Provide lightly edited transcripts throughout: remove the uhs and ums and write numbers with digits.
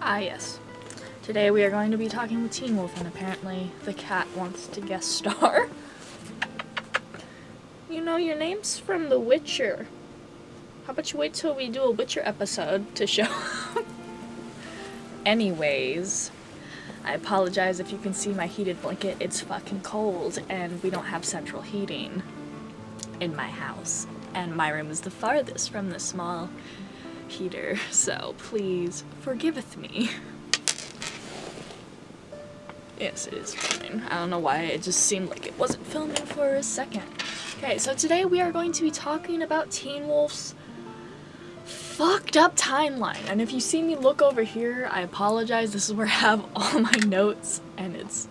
Ah, yes. Today we are going to be talking with Teen Wolf, and apparently the cat wants to guest star. You know, your name's from The Witcher. How about you wait till we do a Witcher episode to show? Anyways, I apologize if you can see my heated blanket. It's fucking cold, and we don't have central heating in my house. And my room is the farthest from the small heater, so please forgiveth me. Yes, it is filming. I don't know why, it just seemed like it wasn't filming for a second. Okay, so today we are going to be talking about Teen Wolf's fucked up timeline. And if you see me look over here, I apologize. This is where I have all my notes, and it's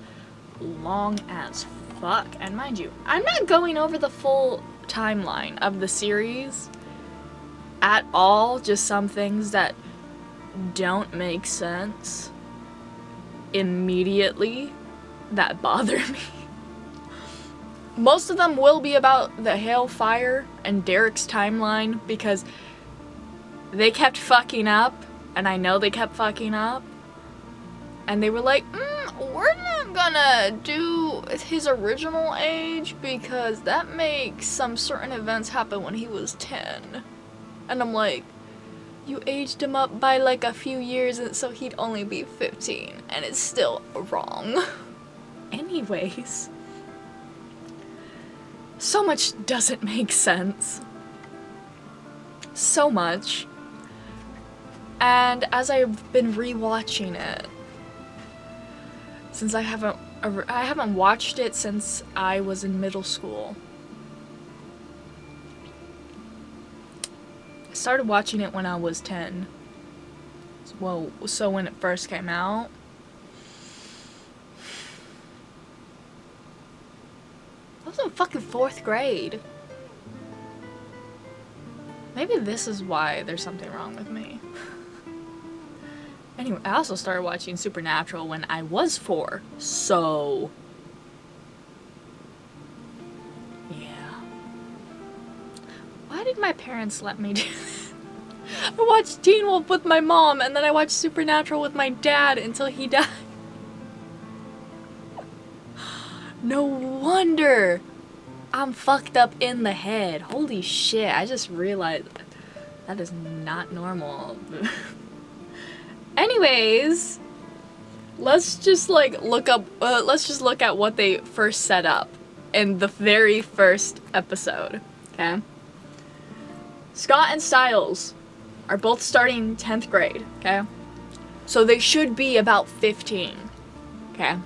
long as fuck. And mind you, I'm not going over the full timeline of the series at all, just some things that don't make sense immediately that bother me. Most of them will be about the Hailfire and Derek's timeline because they kept fucking up, and I know they kept fucking up, and they were like, we're not gonna do his original age because that makes some certain events happen when he was 10. And I'm like, you aged him up by like a few years, and so he'd only be 15, and it's still wrong. Anyways, so much doesn't make sense. So much. And as I've been rewatching it, since I haven't watched it since I was in middle school. I started watching it when I was 10. Well, so when it first came out. I was in fucking 4th grade. Maybe this is why there's something wrong with me. Anyway, I also started watching Supernatural when I was 4, so yeah. Why did my parents let me do this? I watched Teen Wolf with my mom, and then I watched Supernatural with my dad until he died. No wonder I'm fucked up in the head. Holy shit, I just realized that is not normal. Anyways, let's just like look at what they first set up in the very first episode, okay? Scott and Stiles are both starting 10th grade, okay? So they should be about 15, okay?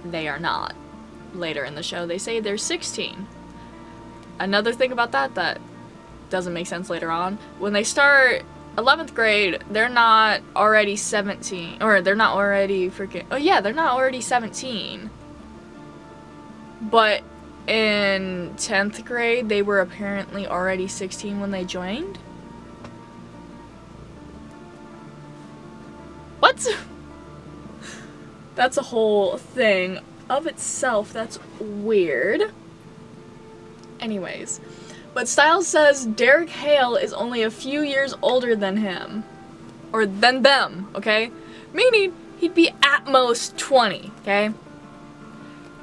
They are not. Later in the show, they say they're 16. Another thing about that doesn't make sense later on, when they start 11th grade, they're not already 17, or they're not already they're not already 17. But in 10th grade, they were apparently already 16 when they joined. What? That's a whole thing of itself. That's weird. Anyways. But Stiles says Derek Hale is only a few years older than him. Or than them, okay? Meaning, he'd be at most 20, okay?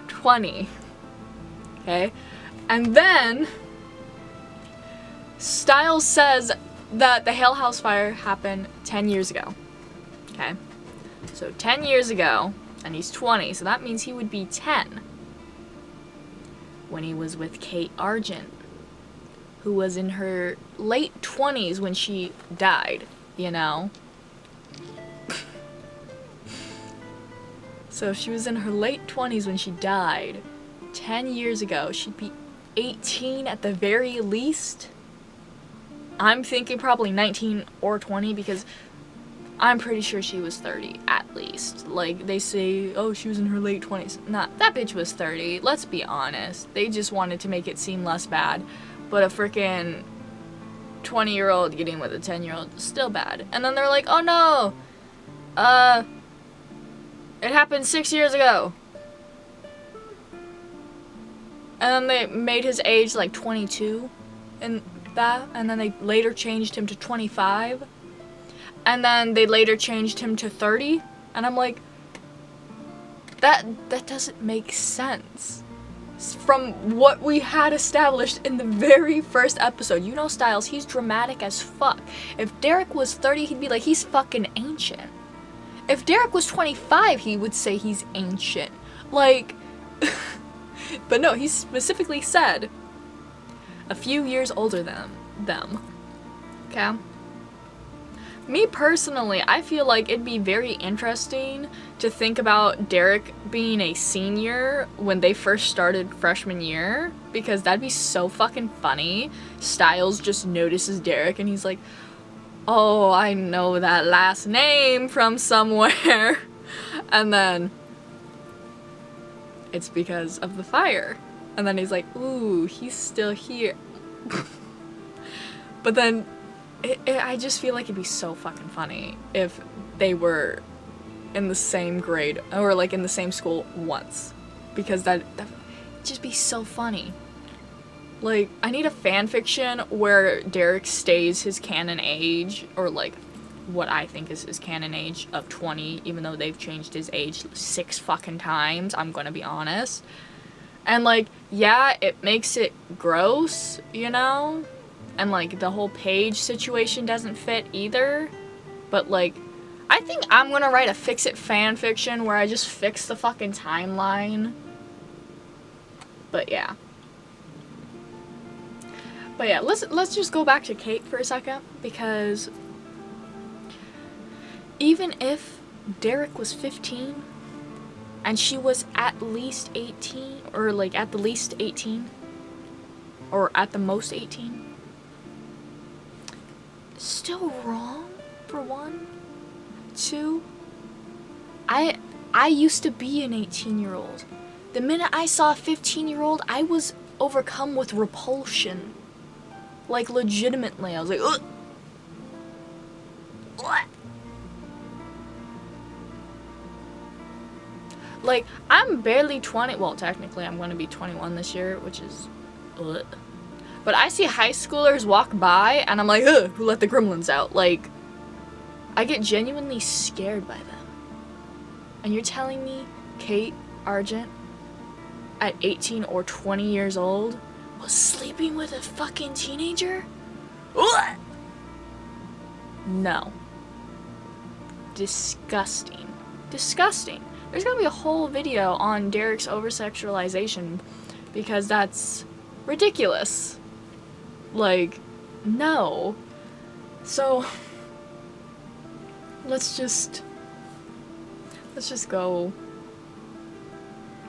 20. Okay? And then, Stiles says that the Hale House fire happened 10 years ago. Okay? So 10 years ago, and he's 20, so that means he would be 10 when he was with Kate Argent, who was in her late 20s when she died, you know? So if she was in her late 20s when she died, 10 years ago, she'd be 18 at the very least. I'm thinking probably 19 or 20 because I'm pretty sure she was 30 at least. Like, they say, oh, she was in her late 20s. Nah, that bitch was 30. Let's be honest. They just wanted to make it seem less bad. But a freaking 20-year-old getting with a 10-year-old is still bad. And then they're like, oh no, it happened 6 years ago. And then they made his age like 22 and that, and then they later changed him to 25. and then they later changed him to 30, and I'm like, that doesn't make sense. From what we had established in the very first episode. You know Styles, he's dramatic as fuck. If Derek was 30, he'd be like, he's fucking ancient. If Derek was 25, he would say he's ancient. Like, but no, he specifically said a few years older than them. Okay? Me personally, I feel like it'd be very interesting to think about Derek being a senior when they first started freshman year, because that'd be so fucking funny. Styles just notices Derek and he's like, oh, I know that last name from somewhere. And then it's because of the fire. And then he's like, ooh, he's still here. But then I just feel like it'd be so fucking funny if they were in the same grade or like in the same school once, because that'd just be so funny. Like, I need a fan fiction where Derek stays his canon age, or like what I think is his canon age of 20, even though they've changed his age 6 fucking times, I'm gonna be honest. And like, yeah, it makes it gross, you know? And like the whole Paige situation doesn't fit either. But like, I think I'm gonna write a fix-it fan fiction where I just fix the fucking timeline. But yeah. But yeah, let's just go back to Kate for a second, because even if Derek was 15 and she was at least 18, or like at the least 18, or at the most 18, still wrong, for one. 2, I used to be an 18-year-old. The minute I saw a 15-year-old, I was overcome with repulsion. Like, legitimately, I was like, ugh! What? Like, I'm barely 20, well, technically I'm gonna be 21 this year, which is, ugh. But I see high schoolers walk by, and I'm like, ugh, who let the gremlins out? Like, I get genuinely scared by them. And you're telling me Kate Argent, at 18 or 20 years old, was sleeping with a fucking teenager? What? No. Disgusting. Disgusting. There's gonna be a whole video on Derek's over-sexualization, because that's ridiculous. Like, no. So, let's just go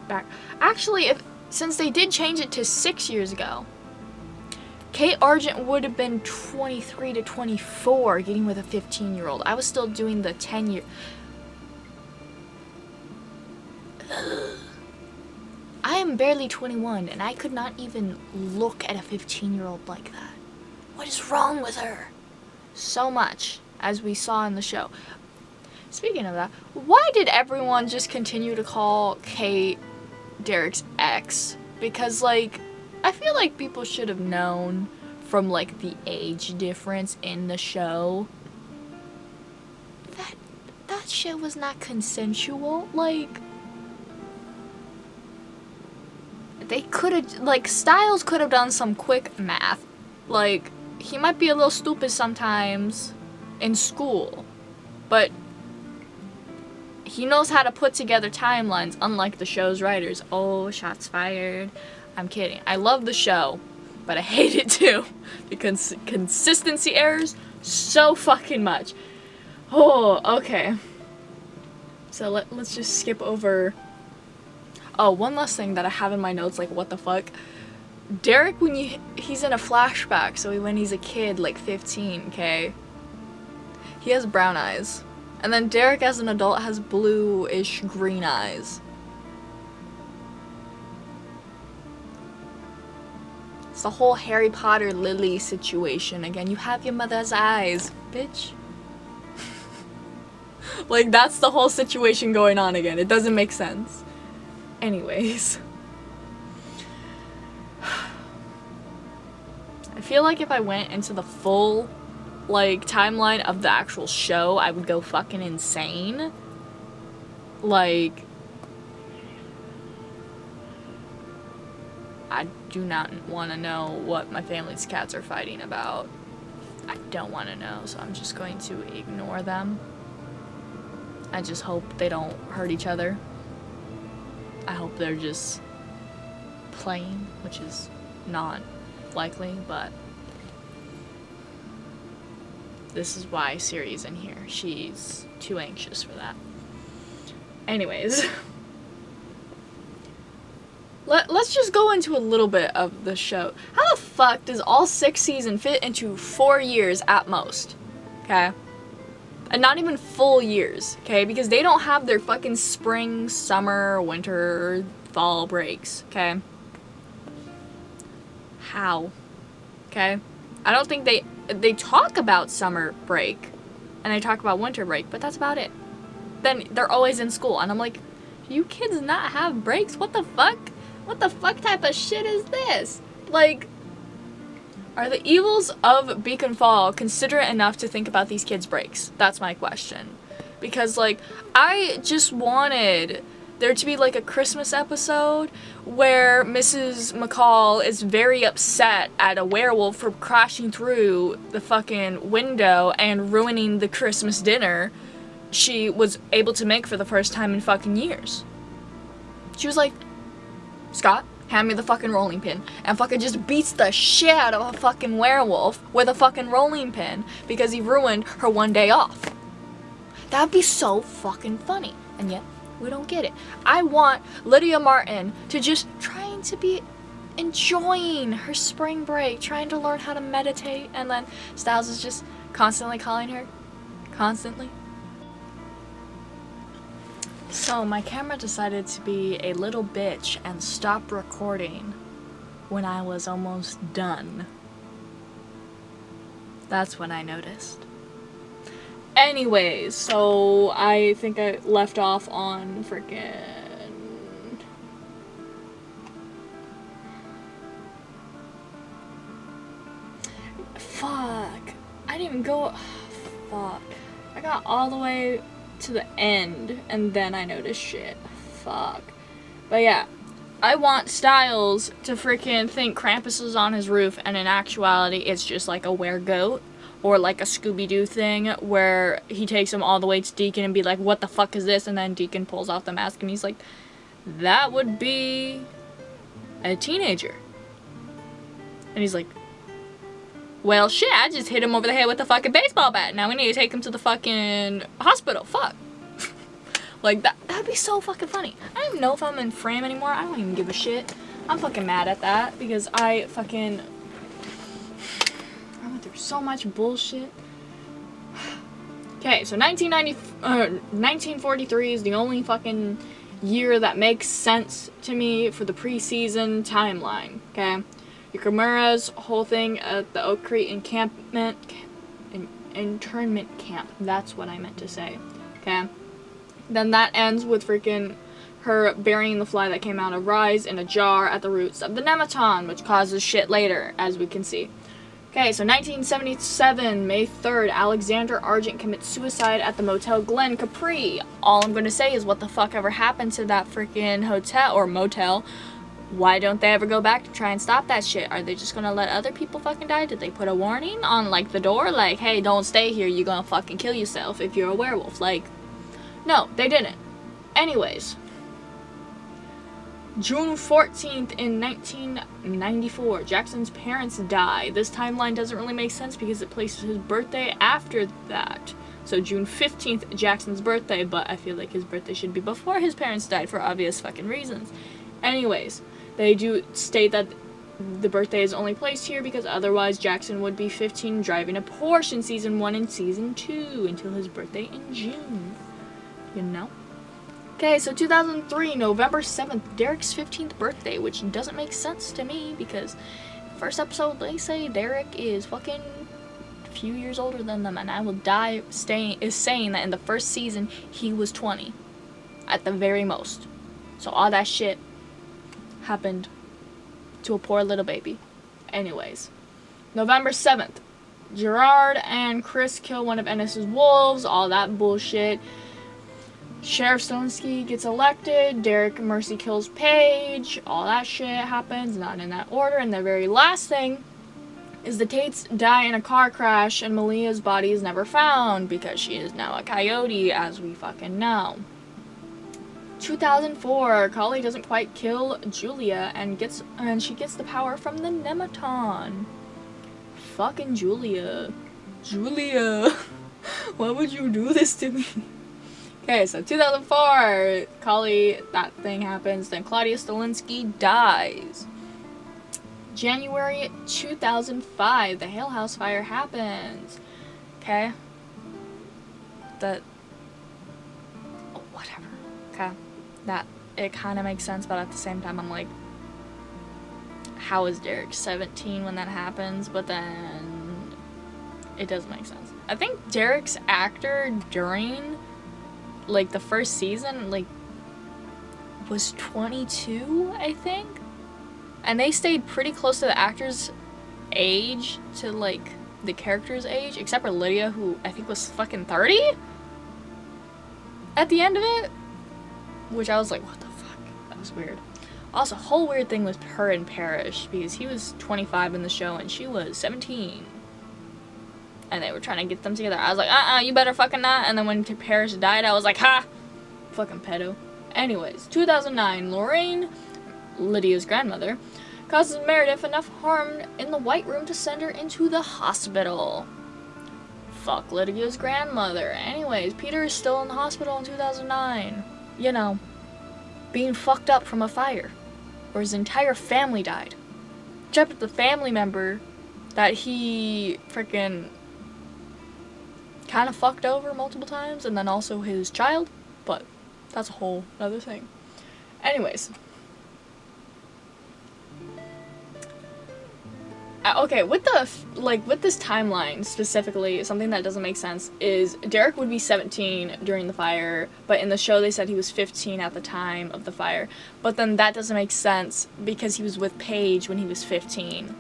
back. Actually, since they did change it to 6 years ago, Kate Argent would have been 23 to 24, getting with a 15-year-old. I was still doing the 10-year. I am barely 21, and I could not even look at a 15-year-old like that. What is wrong with her? So much, as we saw in the show. Speaking of that, why did everyone just continue to call Kate Derek's ex? Because, like, I feel like people should have known from, like, the age difference in the show that shit was not consensual. Like, they could have, like, Styles could have done some quick math. Like, he might be a little stupid sometimes in school, but he knows how to put together timelines, unlike the show's writers. Oh, shots fired. I'm kidding. I love the show, but I hate it too, because consistency errors so fucking much. Oh, okay. So let's just skip over. Oh, one last thing that I have in my notes, like, what the fuck? Derek, when he's in a flashback, so when he's a kid, like 15, okay? He has brown eyes. And then Derek, as an adult, has blue-ish green eyes. It's the whole Harry Potter Lily situation again. You have your mother's eyes, bitch. Like, that's the whole situation going on again. It doesn't make sense. Anyways. I feel like if I went into the full like, timeline of the actual show, I would go fucking insane. Like, I do not want to know what my family's cats are fighting about. I don't want to know, so I'm just going to ignore them. I just hope they don't hurt each other. I hope they're just playing, which is not likely, but this is why Siri's in here. She's too anxious for that. Anyways, let's just go into a little bit of the show. How the fuck does all 6 seasons fit into 4 years at most? Okay? And not even full years, okay? Because they don't have their fucking spring, summer, winter, fall breaks, okay? How? Okay? I don't think they talk about summer break and they talk about winter break, but that's about it. Then they're always in school and I'm like, do you kids not have breaks? What the fuck? What the fuck type of shit is this? Like, are the evils of Beacon Fall considerate enough to think about these kids' breaks? That's my question. Because, like, I just wanted there to be, like, a Christmas episode where Mrs. McCall is very upset at a werewolf for crashing through the fucking window and ruining the Christmas dinner she was able to make for the first time in fucking years. She was like, Scott, hand me the fucking rolling pin, and fucking just beats the shit out of a fucking werewolf with a fucking rolling pin because he ruined her one day off. That'd be so fucking funny, and yet we don't get it. I want Lydia Martin to just trying to be enjoying her spring break, trying to learn how to meditate, and then Styles is just constantly calling her. Constantly. So my camera decided to be a little bitch and stop recording when I was almost done. That's when I noticed. Anyways, so I think I left off on freaking... Fuck. I didn't even go... Fuck. I got all the way to the end and then I noticed shit. Fuck. But yeah, I want Styles to freaking think Krampus is on his roof and in actuality it's just like a weregoat or like a Scooby-Doo thing where he takes him all the way to Deacon and be like, what the fuck is this? And then Deacon pulls off the mask and he's like, that would be a teenager. And he's like, well, shit, I just hit him over the head with a fucking baseball bat. Now we need to take him to the fucking hospital. Fuck. Like, that'd be so fucking funny. I don't even know if I'm in frame anymore. I don't even give a shit. I'm fucking mad at that because I went through so much bullshit. Okay, so 1943 is the only fucking year that makes sense to me for the preseason timeline, okay? Yukamura's whole thing at the Oak Creek internment camp. That's what I meant to say. Okay? Then that ends with freaking her burying the fly that came out of Rise in a jar at the roots of the Nematon, which causes shit later, as we can see. Okay, so 1977, May 3rd, Alexander Argent commits suicide at the Motel Glen Capri. All I'm going to say is what the fuck ever happened to that freaking hotel or motel. Why don't they ever go back to try and stop that shit? Are they just gonna let other people fucking die? Did they put a warning on, like, the door? Like, hey, don't stay here, you're gonna fucking kill yourself if you're a werewolf. Like, no, they didn't. Anyways. June 14th in 1994, Jackson's parents die. This timeline doesn't really make sense because it places his birthday after that. So June 15th, Jackson's birthday, but I feel like his birthday should be before his parents died for obvious fucking reasons. Anyways. They do state that the birthday is only placed here because otherwise Jackson would be 15 driving a Porsche in Season 1 and Season 2 until his birthday in June. You know? Okay, so 2003, November 7th, Derek's 15th birthday, which doesn't make sense to me because first episode they say Derek is fucking a few years older than them and I will die saying that in the first season he was 20 at the very most. So all that shit happened to a poor little baby. Anyways, November 7th, Gerard and Chris kill one of Ennis's wolves, all that bullshit. Sheriff Stonsky gets elected, Derek Mercy kills Paige, all that shit happens, not in that order. And the very last thing is the Tates die in a car crash and Malia's body is never found because she is now a coyote, as we fucking know. 2004, Kali doesn't quite kill Julia and she gets the power from the Nematon. Fucking Julia. Julia. Why would you do this to me? Okay, so 2004, Kali, that thing happens, then Claudia Stalinsky dies. January 2005, the Hale House fire happens. Okay? Whatever. Okay? That, it kind of makes sense, but at the same time, I'm like, how is Derek 17 when that happens? But then, it doesn't make sense. I think Derek's actor during, like, the first season, like, was 22, I think? And they stayed pretty close to the actor's age, to, like, the character's age, except for Lydia, who I think was fucking 30? At the end of it? Which I was like, what the fuck? That was weird. Also, whole weird thing with her and Parrish, because he was 25 in the show and she was 17. And they were trying to get them together. I was like, you better fucking not. And then when Parrish died, I was like, ha! Fucking pedo. Anyways, 2009, Lorraine, Lydia's grandmother, causes Meredith enough harm in the White Room to send her into the hospital. Fuck Lydia's grandmother. Anyways, Peter is still in the hospital in 2009. You know, being fucked up from a fire, where his entire family died. Except the family member that he freaking kind of fucked over multiple times, and then also his child, but that's a whole other thing. Anyways. Okay, with this timeline specifically, something that doesn't make sense is Derek would be 17 during the fire, but in the show they said he was 15 at the time of the fire. But then that doesn't make sense because he was with Paige when he was 15.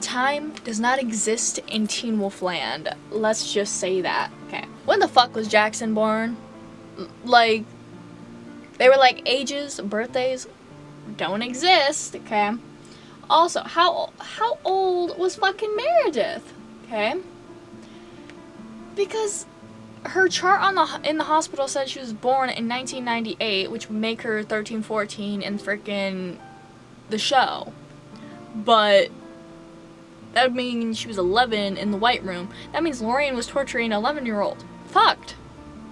Time does not exist in Teen Wolf Land. Let's just say that. Okay. When the fuck was Jackson born? Like, they were like ages, birthdays don't exist, okay? Also, how old was fucking Meredith? Okay? Because her chart in the hospital said she was born in 1998, which would make her 13, 14 in frickin' the show. But that would mean she was 11 in the White Room. That means Lorraine was torturing an 11-year-old. Fucked.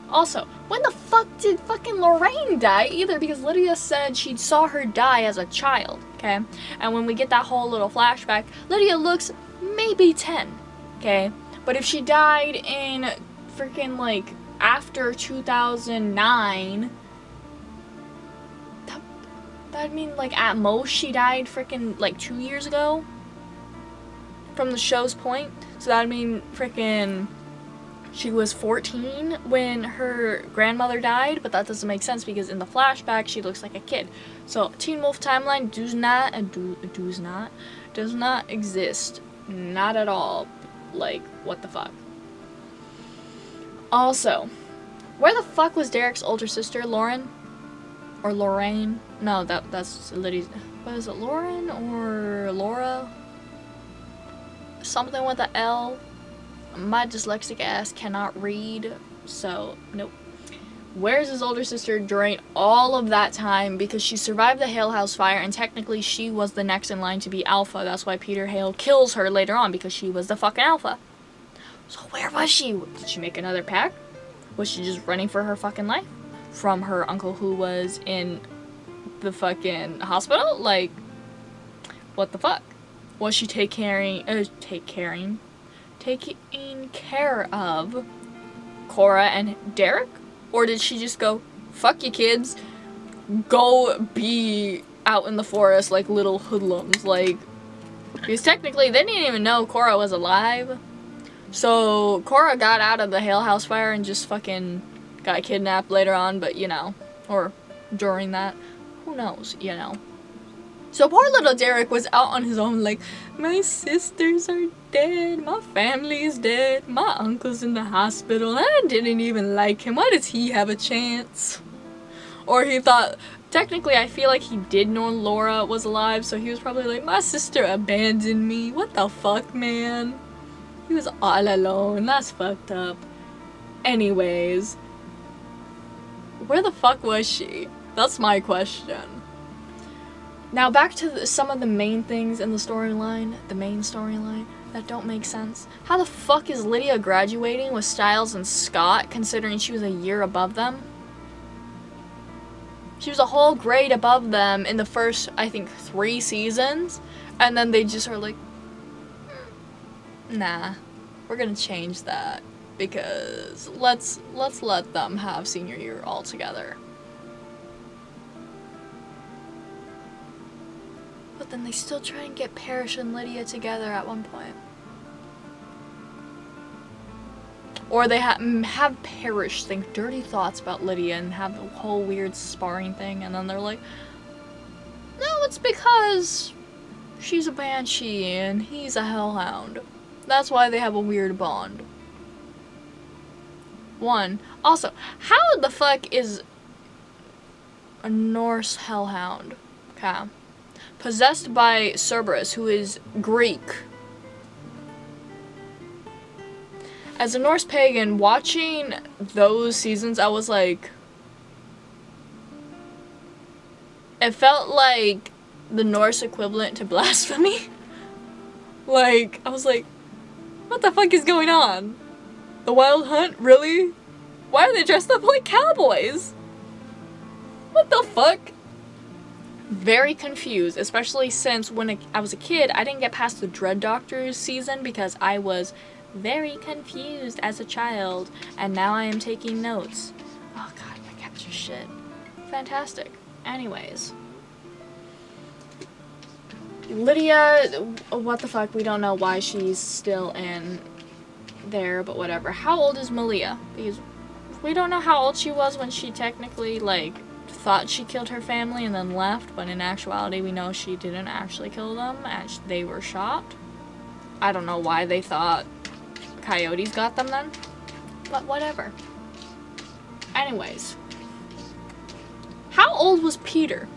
Also, when the fuck did fucking Lorraine die? Either because Lydia said she saw her die as a child, okay? And when we get that whole little flashback, Lydia looks maybe 10, okay? But if she died in freaking, like, after 2009, that'd mean, like, at most she died freaking, like, 2 years ago from the show's point. So that'd mean freaking she was 14 when her grandmother died, but that doesn't make sense because in the flashback she looks like a kid. So Teen Wolf timeline does not exist. Not at all. Like, what the fuck? Also, where the fuck was Derek's older sister, Lauren? Or Lorraine? No, that's Lydia's. What is it, Lauren or Laura? Something with a L. My dyslexic ass cannot read, so nope. Where's his older sister during all of that time? Because she survived the Hale House fire, and technically she was the next in line to be Alpha. That's why Peter Hale kills her later on, because she was the fucking Alpha. So where was she? Did she make another pact? Was she just running for her fucking life from her uncle who was in the fucking hospital? Like, what the fuck? Was she taking care of Cora and Derek? Or did she just go, fuck you kids, go be out in the forest like little hoodlums? Like, because technically they didn't even know Cora was alive. So Cora got out of the Hale House fire and just fucking got kidnapped later on, but you know, or during that, who knows, you know. So poor little Derek was out on his own like, my sisters are dead, my family is dead, my uncle's in the hospital, and I didn't even like him. Why does he have a chance? Or he thought, technically I feel like he did know Laura was alive, so he was probably like, my sister abandoned me. What the fuck, man? He was all alone. That's fucked up. Anyways, where the fuck was she? That's my question. Now back to some of the main things in the storyline, that don't make sense. How the fuck is Lydia graduating with Styles and Scott, considering she was a year above them? She was a whole grade above them in the first, I think, 3 seasons, and then they just are like, nah, we're gonna change that, because let's let them have senior year all together. But then they still try and get Parrish and Lydia together at one point. Or they have Parrish think dirty thoughts about Lydia and have the whole weird sparring thing, and then they're like, no, it's because she's a banshee and he's a hellhound. That's why they have a weird bond. Also, how the fuck is a Norse hellhound? Okay. Possessed by Cerberus, who is Greek. As a Norse pagan, watching those seasons, I was like, it felt like the Norse equivalent to blasphemy. Like, I was like, what the fuck is going on? The Wild Hunt? Really? Why are they dressed up like cowboys? What the fuck? Very confused, especially since when I was a kid, I didn't get past the Dread Doctors season because I was very confused as a child, and now I am taking notes. Oh god, I capture shit. Fantastic. Anyways. Lydia, what the fuck, we don't know why she's still in there, but whatever. How old is Malia? Because we don't know how old she was when she technically, like, thought she killed her family and then left, but in actuality we know she didn't actually kill them and they were shot. I don't know why they thought coyotes got them then, but whatever. Anyways, how old was Peter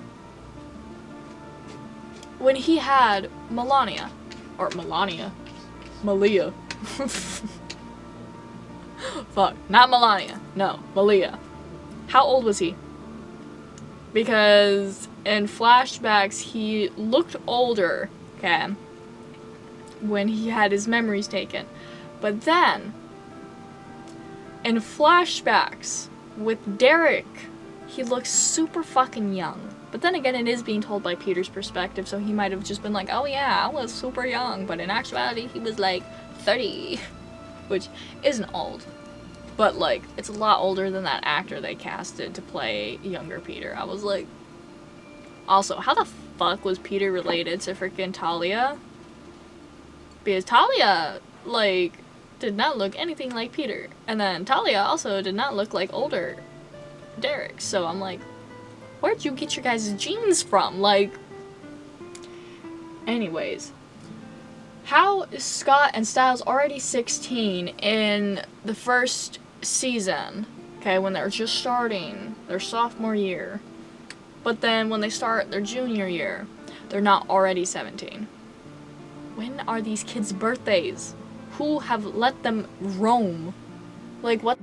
when he had Melania? Or Melania? Malia. Fuck, not Melania. No, Malia. How old was he? Because in flashbacks, he looked older, okay, when he had his memories taken. But then, in flashbacks with Derek, he looks super fucking young. But then again, it is being told by Peter's perspective, so he might have just been like, oh yeah, I was super young, but in actuality, he was like 30, which isn't old. But, like, it's a lot older than that actor they casted to play younger Peter. I was like... Also, how the fuck was Peter related to freaking Talia? Because Talia, like, did not look anything like Peter. And then Talia also did not look like older Derek. So I'm like, where'd you get your guys' genes from? Like... Anyways. How is Scott and Styles already 16 in the first season, okay, when they're just starting their sophomore year, but then when they start their junior year, they're not already 17? When are these kids' birthdays? Who have let them roam? Like, what?